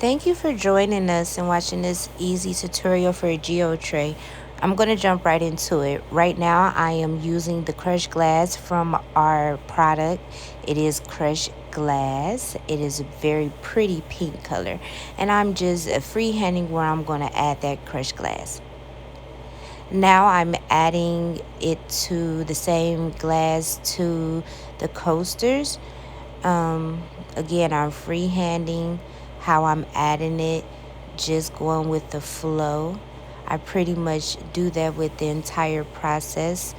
Thank you for joining us and watching this easy tutorial for a geo tray. I'm going to jump right into it. Right now I am using the crushed glass from our product. It is crushed glass. It is a very pretty pink color, and I'm just freehanding where I'm going to add that crushed glass. Now I'm adding it to the same glass to the coasters. Again, I'm freehanding how I'm adding it, just going with the flow. I pretty much do that with the entire process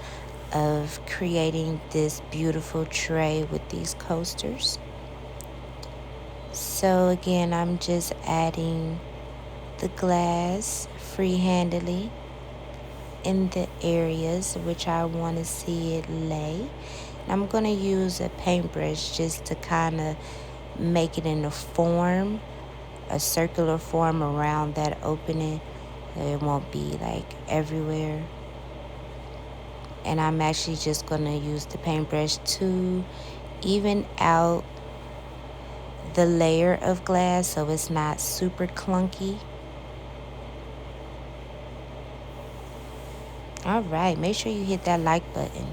of creating this beautiful tray with these coasters. So again, I'm just adding the glass freehandedly in the areas which I want to see it lay. And I'm going to use a paintbrush just to kind of make it in a form, a circular form around that opening. It won't be like everywhere. And I'm actually just going to use the paintbrush to even out the layer of glass so it's not super clunky. All right, make sure you hit that like button.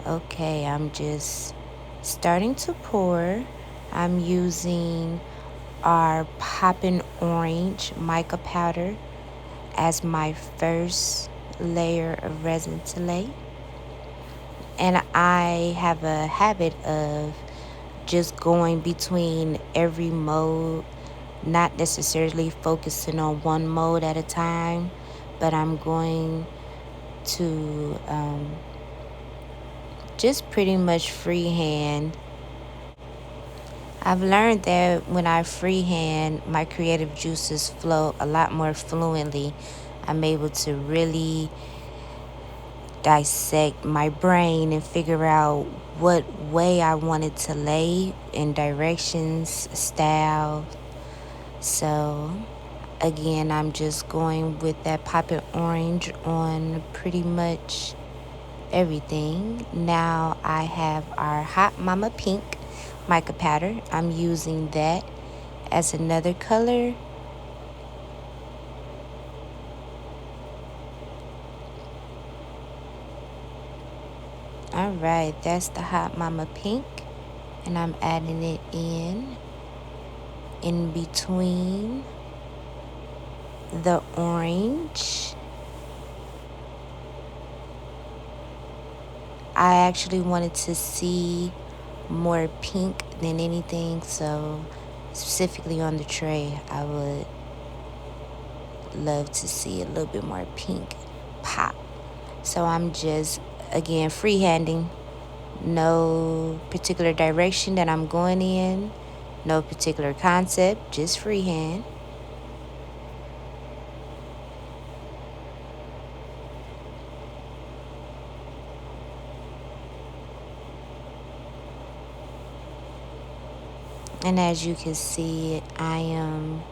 Okay, I'm just starting to pour. I'm using our poppin' orange mica powder as my first layer of resin to lay. And I have a habit of just going between every mode, not necessarily focusing on one mode at a time, but I'm going to just pretty much freehand. I've learned that when I freehand, my creative juices flow a lot more fluently. I'm able to really dissect my brain and figure out what way I wanted to lay in directions, style. So again, I'm just going with that poppin' orange on pretty much everything. Now I have our Hot Mama Pink mica powder. I'm using that as another color. All right, that's the Hot Mama Pink, and I'm adding it in between the orange. I actually wanted to see more pink than anything, so specifically on the tray, I would love to see a little bit more pink pop. So I'm just, again, freehanding. No particular direction that I'm going in, no particular concept, just freehand. And as you can see, I am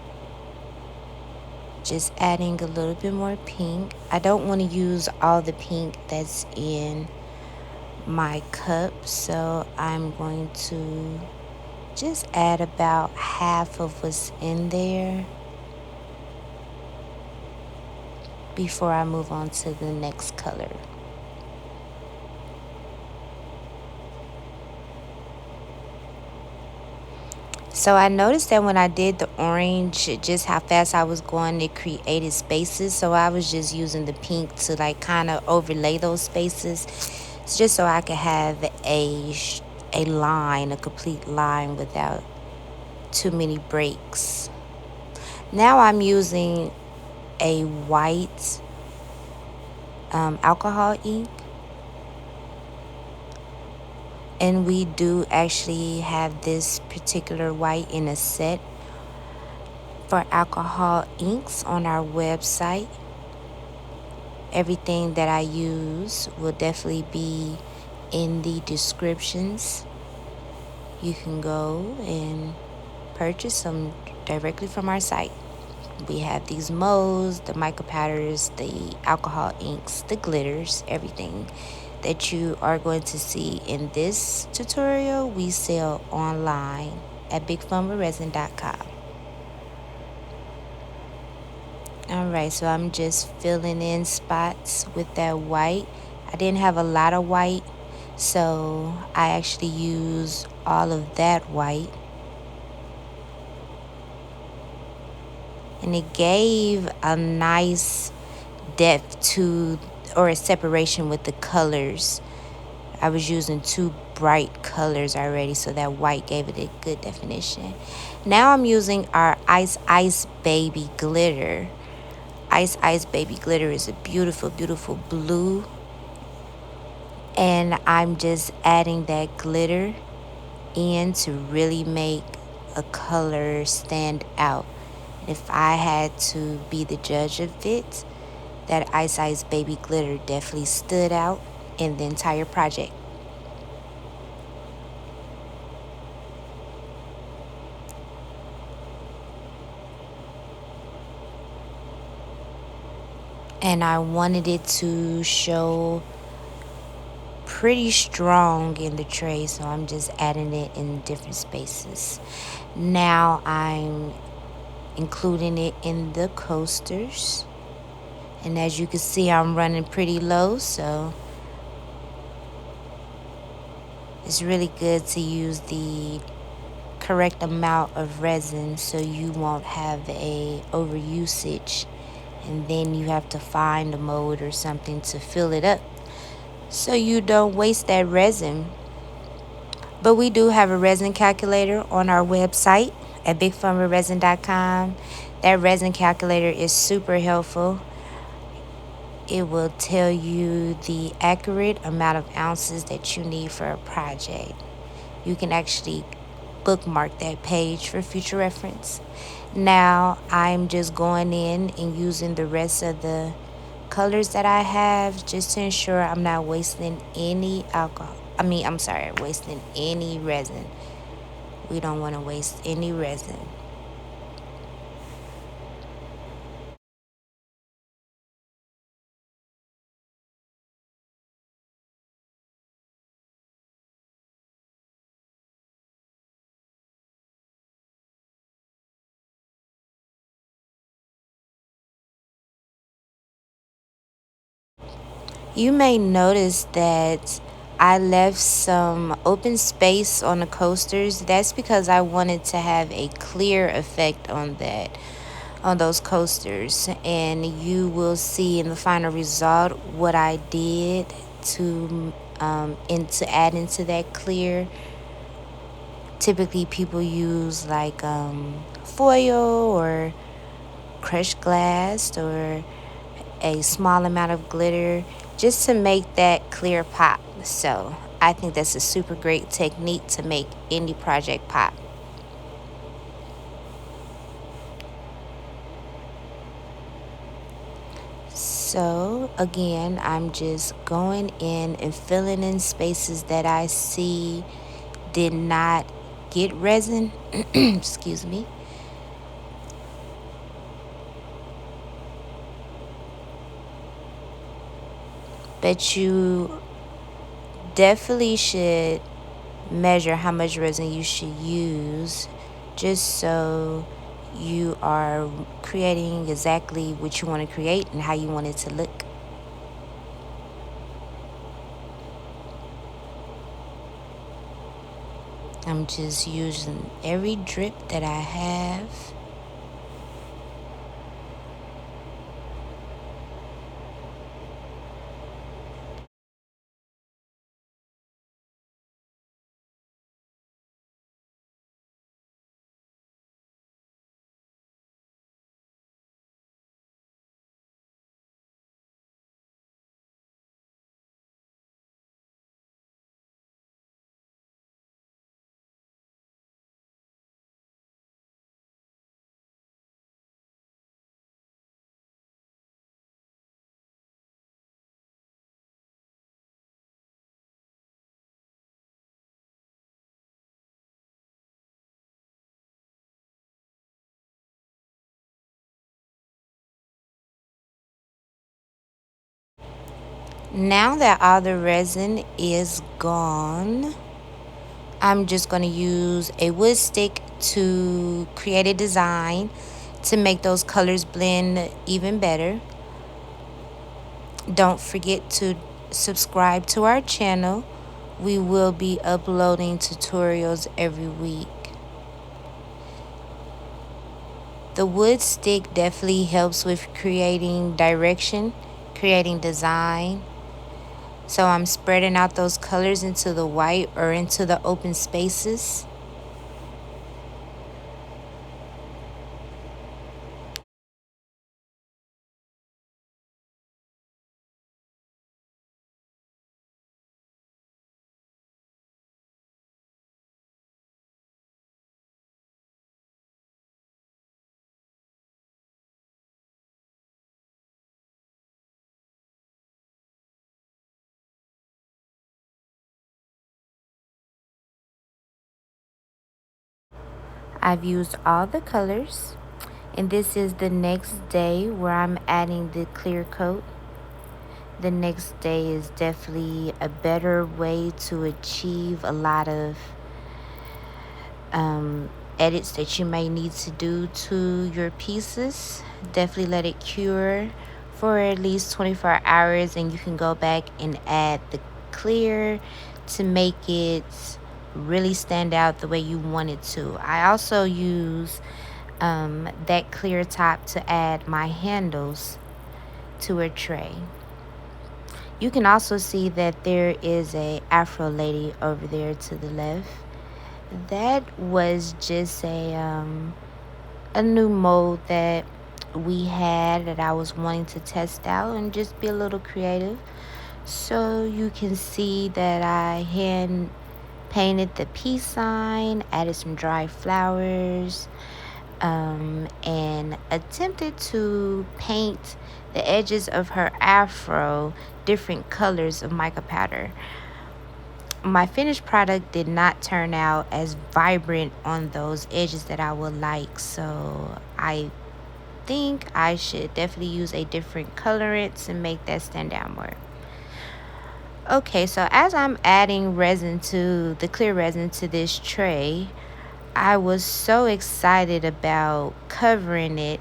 just adding a little bit more pink. I don't want to use all the pink that's in my cup, so I'm going to just add about half of what's in there before I move on to the next color. So I noticed that when I did the orange, just how fast I was going, it created spaces. So I was just using the pink to like kind of overlay those spaces, just so I could have a line, a complete line without too many breaks. Now I'm using a white alcohol ink. And we do actually have this particular white in a set for alcohol inks on our website. Everything that I use will definitely be in the descriptions. You can go and purchase them directly from our site. We have these molds, the mica powders, the alcohol inks, the glitters, everything that you are going to see in this tutorial we sell online at bigfunwithresin.com. All right, so I'm just filling in spots with that white. I didn't have a lot of white, so I actually used all of that white. And it gave a nice depth to, or a separation with the colors. I was using two bright colors already, so that white gave it a good definition. Now I'm using our Ice Ice Baby glitter. Ice Ice Baby glitter is a beautiful, beautiful blue. And I'm just adding that glitter in to really make a color stand out. If I had to be the judge of it, that Ice Ice Baby glitter definitely stood out in the entire project. And I wanted it to show pretty strong in the tray, so I'm just adding it in different spaces. Now I'm including it in the coasters. And as you can see, I'm running pretty low, so it's really good to use the correct amount of resin so you won't have a overusage, and then you have to find a mold or something to fill it up so you don't waste that resin. But we do have a resin calculator on our website at bigfunwithresin.com. That resin calculator is super helpful. It will tell you the accurate amount of ounces that you need for a project. You can actually bookmark that page for future reference. Now I'm just going in and using the rest of the colors that I have just to ensure I'm not wasting any alcohol. I'm sorry, wasting any resin. We don't want to waste any resin. You may notice that I left some open space on the coasters. That's because I wanted to have a clear effect on that, on those coasters. And you will see in the final result what I did to add into that clear. Typically people use like foil or crushed glass or a small amount of glitter just to make that clear pop. So I think that's a super great technique to make any project pop. So again, I'm just going in and filling in spaces that I see did not get resin. Excuse me. But you definitely should measure how much resin you should use just so you are creating exactly what you want to create and how you want it to look. I'm just using every drip that I have. Now that all the resin is gone, I'm just going to use a wood stick to create a design to make those colors blend even better. Don't forget to subscribe to our channel. We will be uploading tutorials every week. The wood stick definitely helps with creating direction, creating design. So I'm spreading out those colors into the white or into the open spaces. I've used all the colors, and this is the next day where I'm adding the clear coat. The next day is definitely a better way to achieve a lot of edits that you may need to do to your pieces. Definitely let it cure for at least 24 hours, and you can go back and add the clear to make it really stand out the way you want it to. I also use that clear top to add my handles to a tray. You can also see that there is a afro lady over there to the left. That was just a new mold that we had that I was wanting to test out and just be a little creative. So you can see that I hand painted the peace sign, added some dry flowers, and attempted to paint the edges of her afro different colors of mica powder. My finished product did not turn out as vibrant on those edges that I would like, so I think I should definitely use a different colorant to make that stand out more. Okay, so as I'm adding resin to the clear resin to this tray, I was so excited about covering it.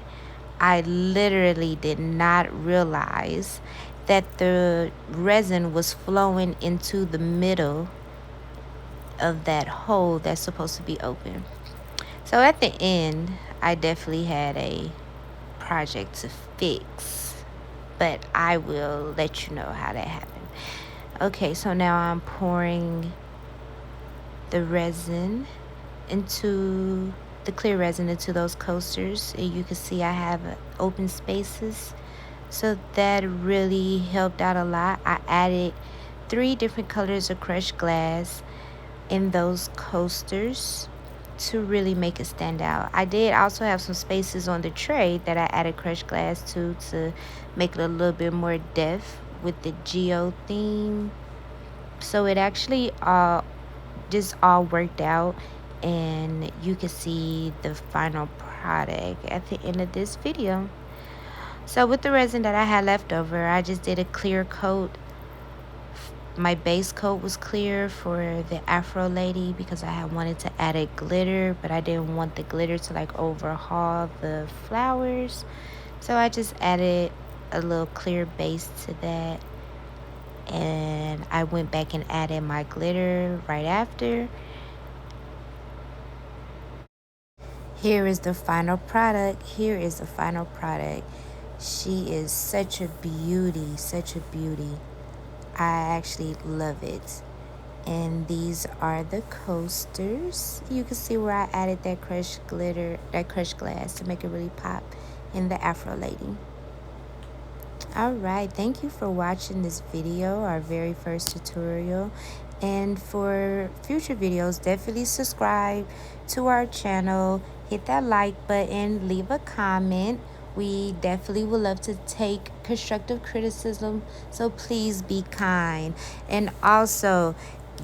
I literally did not realize that the resin was flowing into the middle of that hole that's supposed to be open. So at the end, I definitely had a project to fix, but I will let you know how that happened. Okay, so now I'm pouring the resin into the clear resin into those coasters, and you can see I have open spaces, so that really helped out a lot. I added 3 different colors of crushed glass in those coasters to really make it stand out. I did also have some spaces on the tray that I added crushed glass to make it a little bit more depth with the geo theme. So it actually just all worked out, and you can see the final product at the end of this video. So with the resin that I had left over, I just did a clear coat. My base coat was clear for the afro lady because I had wanted to add a glitter, but I didn't want the glitter to like overhaul the flowers, so I just added a little clear base to that, and I went back and added my glitter right after. Here is the final product. Here is the final product. She is such a beauty, such a beauty. I actually love it. And these are the coasters. You can see where I added that crushed glitter, that crushed glass to make it really pop in the afro lady. All right, thank you for watching this video, our very first tutorial. And for future videos, definitely subscribe to our channel, hit that like button, leave a comment. We definitely would love to take constructive criticism, so please be kind. And also,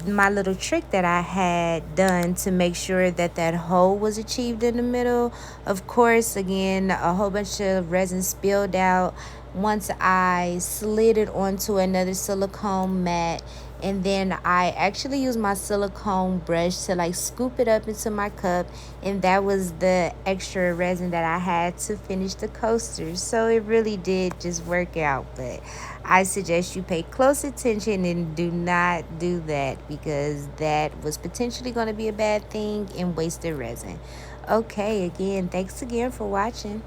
my little trick that I had done to make sure that that hole was achieved in the middle, of course, again, a whole bunch of resin spilled out once I slid it onto another silicone mat, And then I actually used my silicone brush to like scoop it up into my cup, and that was the extra resin that I had to finish the coaster. So it really did just work out, but I suggest you pay close attention and do not do that, because that was potentially going to be a bad thing and wasted resin. Okay, again, thanks again for watching.